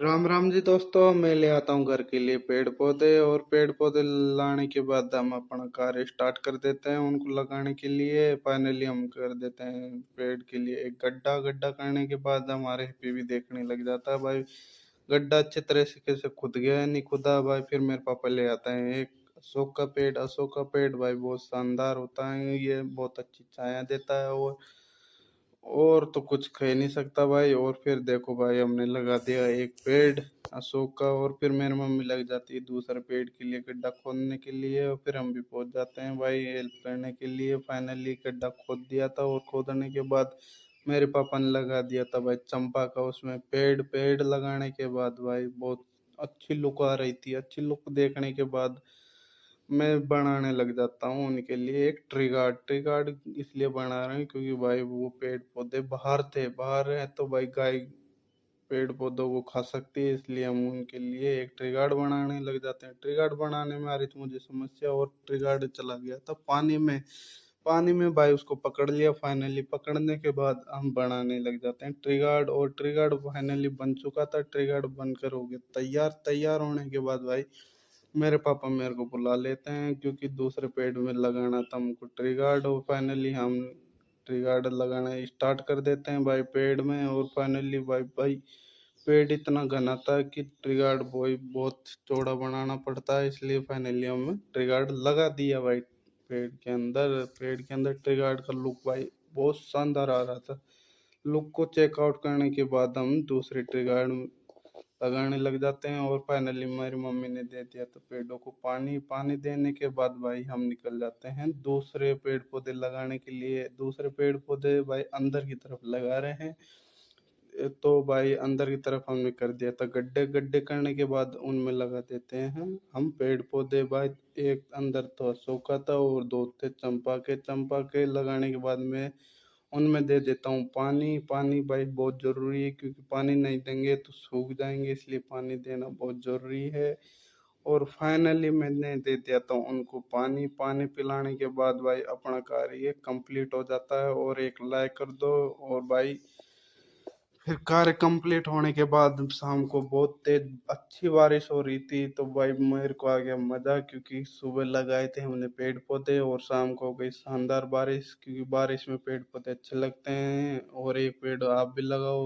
राम राम जी दोस्तों, मैं ले आता हूँ घर के लिए पेड़ पौधे। और पेड़ पौधे लाने के बाद हम अपना कार्य स्टार्ट कर देते हैं उनको लगाने के लिए। फाइनली हम कर देते हैं पेड़ के लिए एक गड्ढा। गड्ढा करने के बाद हमारे पे भी देखने लग जाता है भाई गड्ढा अच्छे तरह से कैसे खुद गया है नहीं खुदा भाई। फिर मेरे पापा ले आते हैं एक अशोक का पेड़। अशोक का पेड़ भाई बहुत शानदार होता है, ये बहुत अच्छी छाया देता है और तो कुछ कह नहीं सकता भाई। और फिर देखो भाई हमने लगा दिया एक पेड़ अशोक का, और फिर मेरी मम्मी लग जाती है दूसरे पेड़ के लिए गड्ढा खोदने के लिए, और फिर हम भी पहुंच जाते हैं भाई हेल्प करने के लिए। फाइनली गड्ढा खोद दिया था और खोदने के बाद मेरे पापा ने लगा दिया था भाई चंपा का उसमें पेड़। पेड़ लगाने के बाद भाई बहुत अच्छी लुक आ रही थी। अच्छी लुक देखने के बाद मैं बनाने लग जाता हूँ उनके लिए एक ट्री गार्ड। ट्री गार्ड इसलिए बना रहे हैं क्योंकि भाई वो पेड़ पौधे बाहर थे, बाहर है तो भाई गाय पेड़ पौधों को खा सकती है, इसलिए हम उनके लिए एक ट्री गार्ड बनाने लग जाते हैं। ट्री गार्ड बनाने में आ रही थी मुझे समस्या, और ट्री गार्ड चला गया था पानी में। पानी में भाई उसको पकड़ लिया। फाइनली पकड़ने के बाद हम बनाने लग जाते हैं ट्री गार्ड, और ट्री गार्ड फाइनली बन चुका था। ट्री गार्ड बनकर हो गया तैयार। तैयार होने के बाद भाई मेरे पापा मेरे को बुला लेते हैं क्योंकि दूसरे पेड़ में लगाना था हमको ट्री गार्ड। और फाइनली हम ट्री गार्ड लगाना स्टार्ट कर देते हैं भाई पेड़ में। और फाइनली भाई भाई पेड़ इतना घना था कि ट्री गार्ड भाई बहुत चौड़ा बनाना पड़ता है, इसलिए फाइनली हम ट्री गार्ड लगा दिया भाई पेड़ के अंदर। पेड़ के अंदर ट्री गार्ड का लुक भाई बहुत शानदार आ रहा था। लुक को चेकआउट करने के बाद हम दूसरे ट्री गार्ड लगाने लग जाते हैं। और फाइनली मेरी मम्मी ने दे दिया तो पेड़ों को पानी। पानी देने के बाद भाई हम निकल जाते हैं दूसरे पेड़ पौधे लगाने के लिए। दूसरे पेड़ पौधे भाई अंदर की तरफ लगा रहे हैं। तो भाई अंदर की तरफ हमने कर दिया था गड्ढे। गड्ढे करने के बाद उनमें लगा देते हैं हम पेड़ पौधे भाई। एक अंदर तो अशोक का था और दो थे चंपा के। चंपा के लगाने के बाद में उनमें दे देता हूँ पानी। पानी भाई बहुत ज़रूरी है क्योंकि पानी नहीं देंगे तो सूख जाएंगे, इसलिए पानी देना बहुत ज़रूरी है। और फाइनली मैंने दे दिया था उनको पानी। पानी पिलाने के बाद भाई अपना कार्य कंप्लीट हो जाता है और एक लाइक कर दो। और भाई फिर कार्य कंप्लीट होने के बाद शाम को बहुत तेज अच्छी बारिश हो रही थी, तो भाई मेरे को आ गया मजा क्योंकि सुबह लगाए थे हमने पेड़ पौधे और शाम को हो गई शानदार बारिश, क्योंकि बारिश में पेड़ पौधे अच्छे लगते हैं। और एक पेड़ आप भी लगाओ।